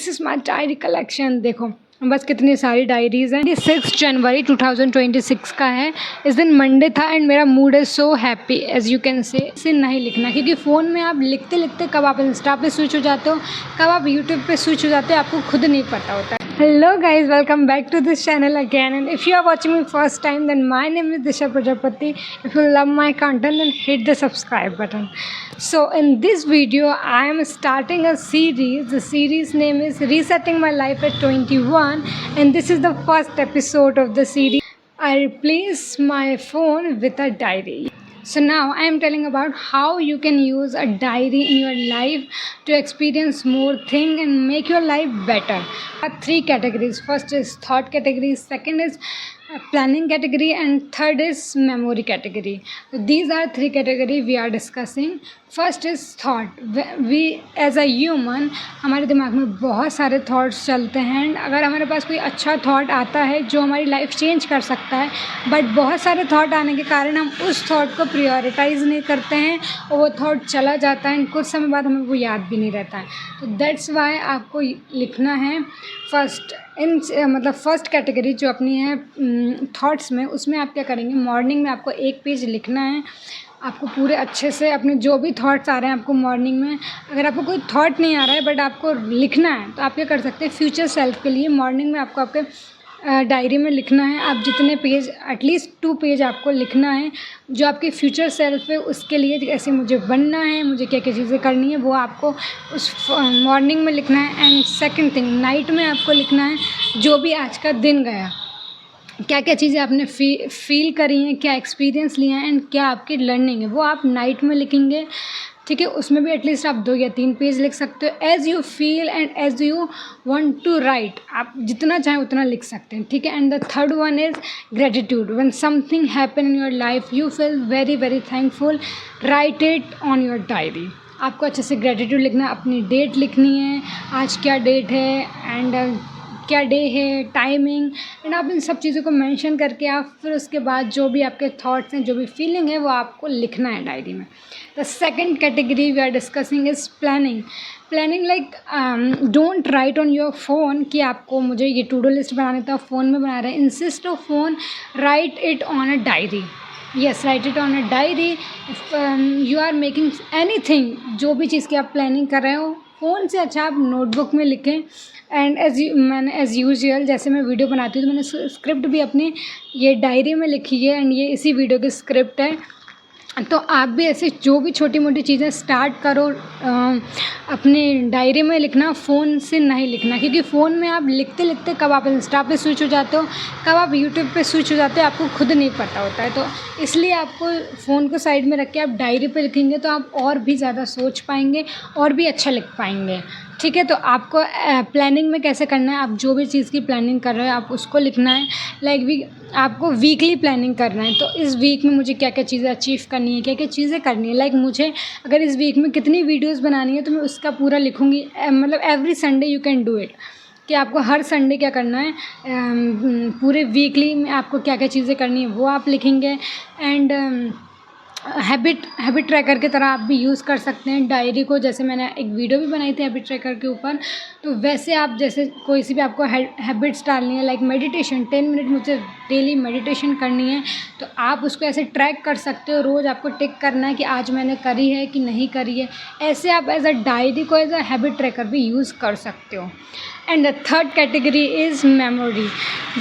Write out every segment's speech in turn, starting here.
This is my diary collection. देखो बस कितनी सारी डायरीज़ हैं। ये 6 जनवरी 2026 का है। इस दिन मंडे था एंड मेरा मूड है so happy as you can से। इसे नहीं लिखना क्योंकि फ़ोन में आप लिखते लिखते कब आप इंस्टा पे स्विच हो जाते हो, कब आप यूट्यूब पे स्विच हो जाते हो, आपको खुद नहीं पता होता है। Hello guys, welcome back to this channel again, and if you are watching me first time then my name is Disha Prajapati. If you love my content then hit the subscribe button. So in this video I am starting a series. The series name is Resetting My Life at 21 and this is the first episode of the series. I replace my phone with a diary. So now I am telling about how you can use a diary in your life to experience more things and make your life better. There are 3 categories. First is thought category, second is planning category, and third is memory category. So these are 3 category we are discussing. First is thought. We as a human हमारे दिमाग में बहुत सारे thoughts चलते हैं and अगर हमारे पास कोई अच्छा थॉट आता है जो हमारी लाइफ चेंज कर सकता है, बट बहुत सारे थॉट आने के कारण हम उस थॉट को प्रायोरिटाइज़ नहीं करते हैं और वो थॉट चला जाता है एंड कुछ समय बाद हमें वो याद भी नहीं रहता है। तो दैट्स वाई आपको लिखना है फर्स्ट मतलब फर्स्ट कैटेगरी जो अपनी है थॉट्स में, उसमें आप क्या करेंगे, मॉर्निंग में आपको 1 पेज लिखना है। आपको पूरे अच्छे से अपने जो भी थॉट्स आ रहे हैं आपको मॉर्निंग में, अगर आपको कोई थॉट नहीं आ रहा है बट आपको लिखना है तो आप क्या कर सकते हैं, फ्यूचर सेल्फ के लिए मॉर्निंग में आपको आपके डायरी में लिखना है। आप जितने पेज, एटलीस्ट 2 पेज आपको लिखना है जो आपकी फ्यूचर सेल्फ है उसके लिए, जैसे मुझे बनना है, मुझे क्या क्या चीज़ें करनी है, वो आपको उस मॉर्निंग में लिखना है। एंड सेकंड थिंग, नाइट में आपको लिखना है जो भी आज का दिन गया, क्या क्या चीज़ें आपने फील करी हैं, क्या एक्सपीरियंस लिया है एंड क्या आपकी लर्निंग है, वो आप नाइट में लिखेंगे। ठीक है, उसमें भी एटलीस्ट आप 2 या 3 पेज लिख सकते हो। As you feel and as you want to write, आप जितना चाहें उतना लिख सकते हैं। ठीक है, and the third one is gratitude. When something happen in your life you feel very very thankful, write it on your diary. आपको अच्छे से ग्रेटिट्यूड लिखना है, अपनी डेट लिखनी है, आज क्या डेट है एंड क्या डे है, टाइमिंग, एंड आप इन सब चीज़ों को मेंशन करके आप फिर उसके बाद जो भी आपके थॉट्स हैं, जो भी फीलिंग है, वो आपको लिखना है डायरी में। The second category we are discussing is planning. Planning like don't write on your phone कि आपको मुझे ये टू डू लिस्ट बनाने था, फ़ोन में बना रहे हैं। Insist of phone, write it on a diary. Yes, write it on a diary. You are making anything, जो भी चीज़ की आप प्लानिंग कर रहे हो, फ़ोन से अच्छा आप नोटबुक में लिखें। एंड मैंने एज़ यूजुअल जैसे मैं वीडियो बनाती हूँ तो मैंने स्क्रिप्ट भी अपनी ये डायरी में लिखी है एंड ये इसी वीडियो की स्क्रिप्ट है। तो आप भी ऐसे जो भी छोटी मोटी चीज़ें स्टार्ट करो अपने डायरी में लिखना, फ़ोन से नहीं लिखना क्योंकि फ़ोन में आप लिखते लिखते कब आप इंस्टा पे स्विच हो जाते हो, कब आप यूट्यूब पे स्विच हो जाते हो, आपको खुद नहीं पता होता है। तो इसलिए आपको फ़ोन को साइड में रख के आप डायरी पे लिखेंगे तो आप और भी ज़्यादा सोच पाएंगे और भी अच्छा लिख पाएंगे। ठीक है, तो आपको प्लानिंग में कैसे करना है, आप जो भी चीज़ की प्लानिंग कर रहे हो आप उसको लिखना है। लाइक आपको वीकली प्लानिंग करना है, तो इस वीक में मुझे क्या क्या चीज़ें अचीव करनी है, क्या क्या चीज़ें करनी है। लाइक मुझे अगर इस वीक में कितनी वीडियोस बनानी है तो मैं उसका पूरा लिखूँगी। मतलब every Sunday you can do it, कि आपको हर संडे क्या करना है, पूरे वीकली में आपको क्या क्या चीज़ें करनी है वो आप लिखेंगे। एंड हैबिट ट्रैकर की तरह आप भी यूज़ कर सकते हैं डायरी को। जैसे मैंने एक वीडियो भी बनाई थी हैबिट ट्रैकर के ऊपर, तो वैसे आप जैसे कोई सी भी आपको हैबिट्स डालनी है, लाइक मेडिटेशन, 10 मिनट मुझे डेली मेडिटेशन करनी है, तो आप उसको ऐसे ट्रैक कर सकते हो। रोज़ आपको टिक करना है कि आज मैंने करी है कि नहीं करी है। ऐसे आप एज अ डायरी को एज अ हैबिट ट्रैकर भी यूज़ कर सकते हो। And the third category is memory.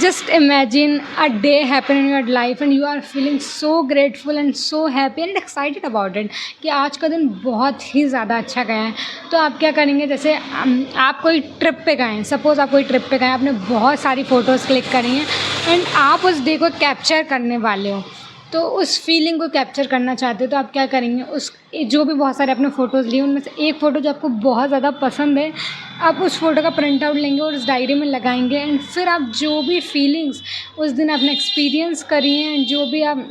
Just imagine a day happen in your life and you are feeling so grateful and so happy and excited about it कि आज का दिन बहुत ही ज़्यादा अच्छा गया है। तो आप क्या करेंगे, जैसे आप कोई ट्रिप पे गए हैं, सपोज़ आप कोई ट्रिप पे गए, आपने बहुत सारी फ़ोटोज़ क्लिक करी हैं एंड आप उस डे को कैप्चर करने वाले हो, तो उस फीलिंग को कैप्चर करना चाहते हो तो आप क्या करेंगे, उस जो भी बहुत सारे आपने फ़ोटोज़ लिए उनमें से एक फ़ोटो जो आपको बहुत ज़्यादा पसंद है, आप उस फ़ोटो का प्रिंट आउट लेंगे और उस डायरी में लगाएंगे। एंड फिर आप जो भी फीलिंग्स उस दिन आपने एक्सपीरियंस करी हैं एंड जो भी आप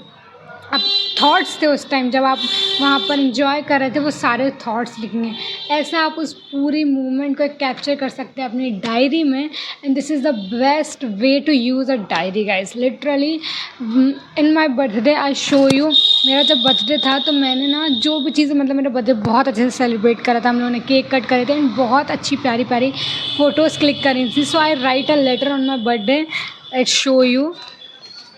थॉट्स थे उस टाइम जब आप वहाँ पर एंजॉय कर रहे थे, वो सारे थॉट्स लिखेंगे। ऐसा आप उस पूरी मूवमेंट को कैप्चर कर सकते हैं अपनी डायरी में। And this is the best way to use a diary guys. Literally in my birthday I show you मेरा जब बर्थडे था तो मैंने ना जो भी चीज़ें मतलब मेरा बर्थडे बहुत अच्छे से सेलिब्रेट करा था। हम लोगों ने केक कट करे थे एंड बहुत अच्छी प्यारी प्यारी फ़ोटोज़ क्लिक करी थी। So I write a letter on my birthday, I show you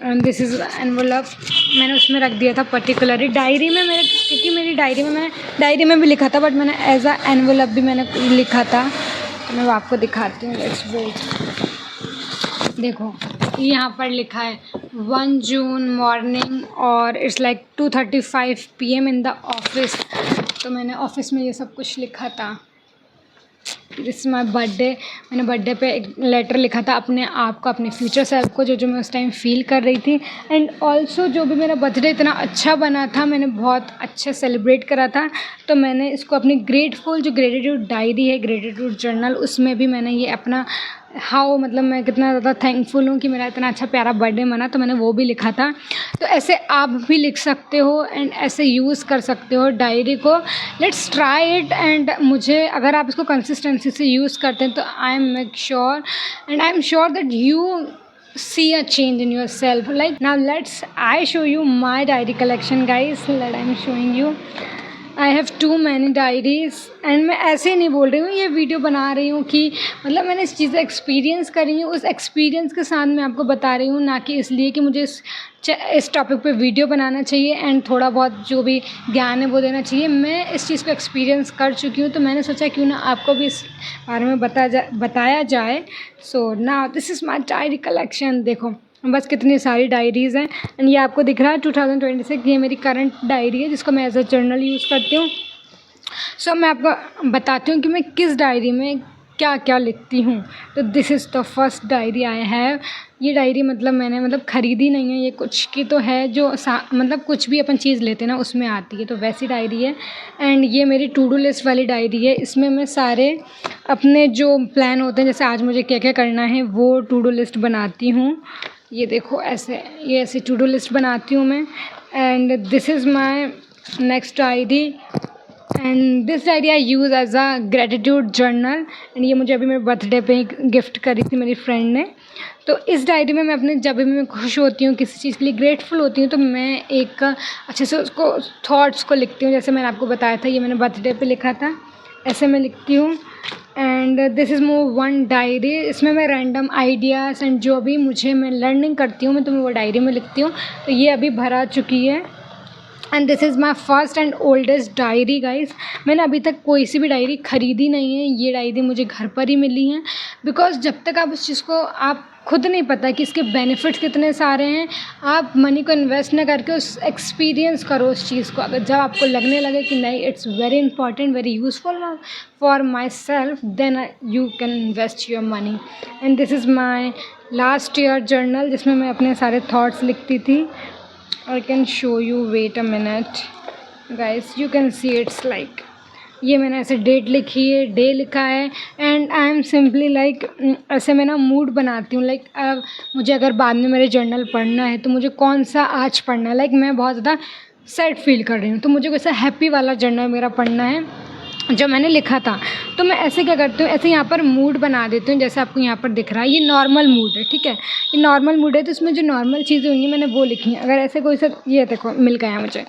and this is envelope. मैंने उसमें रख दिया था पर्टिकुलरली डायरी में मेरे, क्योंकि मेरी डायरी में भी लिखा था, बट मैंने एज अ एनवलप भी मैंने लिखा था। तो मैं वो आपको दिखाती हूँ, लेट्स वेट। देखो यहाँ पर लिखा है 1 जून मॉर्निंग और it's like 2:35 PM in the office. तो मैंने ऑफिस में ये सब कुछ लिखा था। दिस माई बर्थडे, मैंने बर्थडे पे एक लेटर लिखा था अपने आप को, अपने फ्यूचर सेल्फ को, जो मैं उस टाइम फ़ील कर रही थी। एंड ऑल्सो जो भी मेरा बर्थडे इतना अच्छा बना था, मैंने बहुत अच्छे सेलिब्रेट करा था, तो मैंने इसको अपनी ग्रेटफुल जो ग्रेटिट्यूड डायरी है, ग्रेटिट्यूड जर्नल, उसमें भी मैंने ये अपना हाउ मतलब मैं कितना ज़्यादा थैंकफुल हूँ कि मेरा इतना अच्छा प्यारा बर्थडे मना, तो मैंने वो भी लिखा था। तो ऐसे आप भी लिख सकते हो एंड ऐसे यूज़ कर सकते हो डायरी को। लेट्स ट्राई इट एंड मुझे अगर आप इसको कंसिस्टेंसी से यूज़ करते हैं तो I am sure that you see a change in yourself. Like now I show you my diary collection guys, that I'm showing you. I have too many diaries and मैं ऐसे ही नहीं बोल रही हूँ, ये वीडियो बना रही हूँ कि मतलब मैंने इस चीज़ एक्सपीरियंस करी हूँ, उस एक्सपीरियंस के साथ मैं आपको बता रही हूँ, ना कि इसलिए कि मुझे इस टॉपिक पे वीडियो बनाना चाहिए एंड थोड़ा बहुत जो भी ज्ञान है वो देना चाहिए। मैं इस चीज़ को एक्सपीरियंस कर चुकी हूँ, तो मैंने सोचा क्यों ना आपको भी इस बारे में बताया जाए। So now this is my diary collection. देखो बस कितनी सारी डायरीज़ हैं एंड ये आपको दिख रहा है 2026, ये मेरी करंट डायरी है जिसको मैं एज अ जर्नल यूज़ करती हूँ। सो मैं आपको बताती हूँ कि मैं किस डायरी में क्या क्या लिखती हूँ। तो this is the first diary I have. ये डायरी मतलब मैंने ख़रीदी नहीं है, ये कुछ की तो है जो मतलब कुछ भी अपन चीज़ लेते हैं ना उसमें आती है, तो वैसी डायरी है। एंड ये मेरी टू डू लिस्ट वाली डायरी है, इसमें मैं सारे अपने जो प्लान होते हैं, जैसे आज मुझे क्या क्या करना है, वो टू डू लिस्ट बनाती हूँ। ये देखो ऐसे टू डू लिस्ट बनाती हूँ मैं। And this is my next diary and this diary I use as a gratitude journal and ये मुझे अभी मेरे बर्थडे पे गिफ्ट करी थी मेरी फ्रेंड ने। तो इस डायरी में मैं अपने जब भी मैं खुश होती हूँ, किसी चीज़ के लिए ग्रेटफुल होती हूँ, तो मैं एक अच्छे से उसको थॉट्स को लिखती हूँ। जैसे मैंने आपको बताया था, ये मैंने बर्थडे पे लिखा था, ऐसे मैं लिखती हूँ। And this is more one diary, इसमें मैं रैंडम आइडियाज़ एंड जो भी मैं लर्निंग करती हूँ तो मैं वो डायरी में लिखती हूँ। तो ये अभी भरा चुकी है। And this is my first and oldest diary guys. मैंने अभी तक कोई सी भी डायरी ख़रीदी नहीं है, ये डायरी मुझे घर पर ही मिली है। बिकॉज जब तक आप उस चीज़ को आप खुद नहीं पता कि इसके बेनिफिट्स कितने सारे हैं, आप मनी को इन्वेस्ट ना करके उस एक्सपीरियंस करो उस चीज़ को। अगर जब आपको लगने लगे कि नहीं it's very important, very useful for myself, then you can invest your money. And this is my last year journal जिसमें मैं अपने सारे थाट्स लिखती थी। I can show you, wait a minute guys, you can see it's like ये मैंने ऐसे date लिखी है, डे लिखा है and I am simply like ऐसे मैं ना मूड बनाती हूँ। लाइक मुझे अगर बाद में मेरे जर्नल पढ़ना है तो मुझे कौन सा आज पढ़ना है। लाइक मैं बहुत ज़्यादा सैड फील कर रही हूँ तो मुझे वैसा हैप्पी वाला जर्नल मेरा पढ़ना है जो मैंने लिखा था। तो मैं ऐसे क्या करती हूँ, ऐसे यहाँ पर मूड बना देती हूँ, जैसे आपको यहाँ पर दिख रहा है ये नॉर्मल मूड है, ठीक है, ये नॉर्मल मूड है। तो इसमें जो नॉर्मल चीज़ें होंगी मैंने वो लिखी हैं। अगर ऐसे कोई सा ये देखो मिल गया मुझे,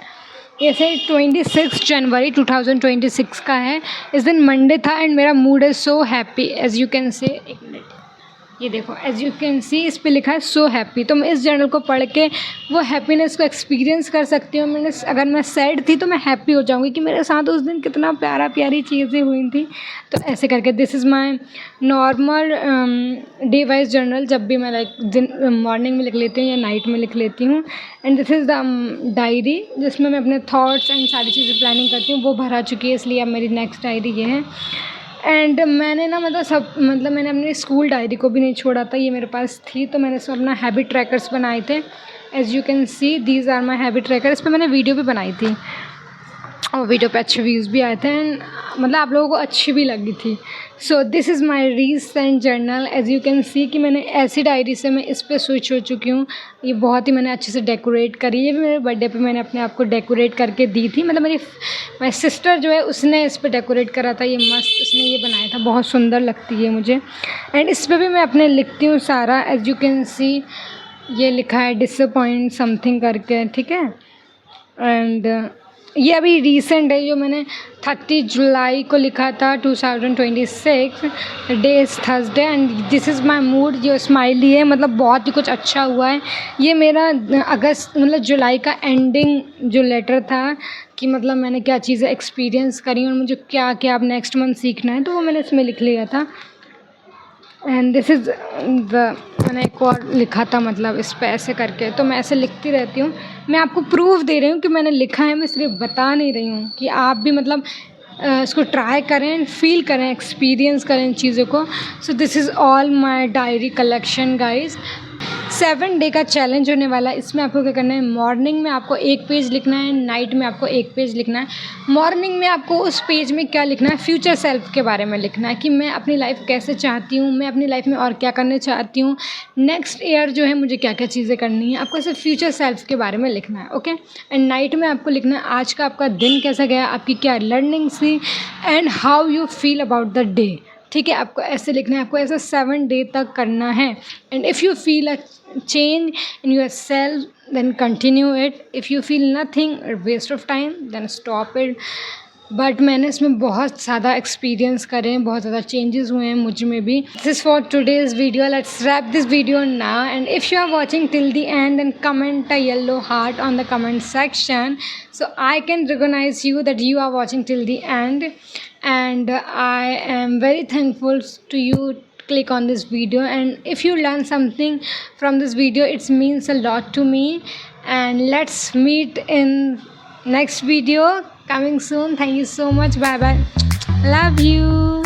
ऐसे 26 जनवरी 2026 का है, इस दिन मंडे था एंड मेरा मूड है so happy as you can say. एक मिनट, ये देखो एज यू कैन सी इस पे लिखा है सो हैप्पी। तो मैं इस जर्नल को पढ़ के वो हैप्पीनेस को एक्सपीरियंस कर सकती हूँ। अगर मैं सैड थी तो मैं हैप्पी हो जाऊँगी कि मेरे साथ उस दिन कितना प्यारी चीज़ें हुई थी। तो ऐसे करके this is my normal day wise journal, जब भी मैं लाइक दिन मॉर्निंग में लिख लेती हूँ या नाइट में लिख लेती हूँ। And this is the diary जिसमें मैं अपने थाट्स एंड सारी चीज़ें प्लानिंग करती हूँ, वो भरा चुकी है, इसलिए अब मेरी नेक्स्ट डायरी ये है। एंड मैंने ना मैंने अपनी स्कूल डायरी को भी नहीं छोड़ा था, ये मेरे पास थी, तो मैंने इसमें अपना हैबिट ट्रैकर्स बनाए थे। As you can see these are my habit tracker. इस पर मैंने वीडियो भी बनाई थी और वीडियो पे अच्छे व्यूज़ भी आए थे एंड मतलब आप लोगों को अच्छी भी लगी थी। So this is my recent journal. As you can see कि मैंने ऐसी डायरी से मैं इस पर स्विच हो चुकी हूँ। ये बहुत ही मैंने अच्छे से डेकोरेट करी है, मेरे बर्थडे पे मैंने अपने आप को डेकोरेट करके दी थी। मतलब मेरी सिस्टर जो है उसने इस पर डेकोरेट करा था, ये मस्त उसने ये बनाया था, बहुत सुंदर लगती है मुझे। एंड इस पर भी मैं अपने लिखती हूँ सारा। एज यू कैन सी ये लिखा है डिसअपॉइंट समथिंग करके, ठीक है। एंड ये अभी रिसेंट है, जो मैंने 30 जुलाई को लिखा था 2026, day is Thursday and this is my mood. जो स्माइली है मतलब बहुत ही कुछ अच्छा हुआ है। ये मेरा अगस्त मतलब जुलाई का एंडिंग जो लेटर था कि मतलब मैंने क्या चीज़ें एक्सपीरियंस करी और मुझे क्या क्या अब नेक्स्ट मंथ सीखना है, तो वो मैंने इसमें लिख लिया था। एंड दिस इज़ द मैंने एक और लिखा था मतलब इस पे ऐसे करके, तो मैं ऐसे लिखती रहती हूँ। मैं आपको प्रूफ दे रही हूँ कि मैंने लिखा है, मैं सिर्फ बता नहीं रही हूँ कि आप भी मतलब इसको ट्राई करें, फील करें, एक्सपीरियंस करें इन चीज़ों को। सो this is all my diary collection guys. 7 day का चैलेंज होने वाला है। इसमें आपको क्या करना है, मॉर्निंग में आपको 1 पेज लिखना है, नाइट में आपको 1 पेज लिखना है। मॉर्निंग में आपको उस पेज में क्या लिखना है, फ्यूचर सेल्फ के बारे में लिखना है कि मैं अपनी लाइफ कैसे चाहती हूँ, मैं अपनी लाइफ में और क्या करना चाहती हूँ, नेक्स्ट ईयर जो है मुझे क्या क्या चीज़ें करनी है। आपको सिर्फ फ्यूचर सेल्फ के बारे में लिखना है, ओके। एंड नाइट में आपको लिखना है आज का आपका दिन कैसा गया, आपकी क्या लर्निंग्स थी and how you feel about the day. ठीक है, आपको ऐसे लिखना है, आपको ऐसे 7 डे तक करना है। And if you feel a change in yourself then continue it. If you feel nothing or waste of time then stop it. But मैंने इसमें बहुत ज़्यादा एक्सपीरियंस करे हैं, बहुत ज़्यादा चेंजेस हुए हैं मुझ में भी। This is for today's video. Let's wrap this video now and if you are watching till the end then comment a yellow heart on the comment section so I can recognize you that you are watching till the end. And I am very thankful to you click on this video, and if you learn something from this video it means a lot to me. And let's meet in next video coming soon. Thank you so much. Bye bye. Love you.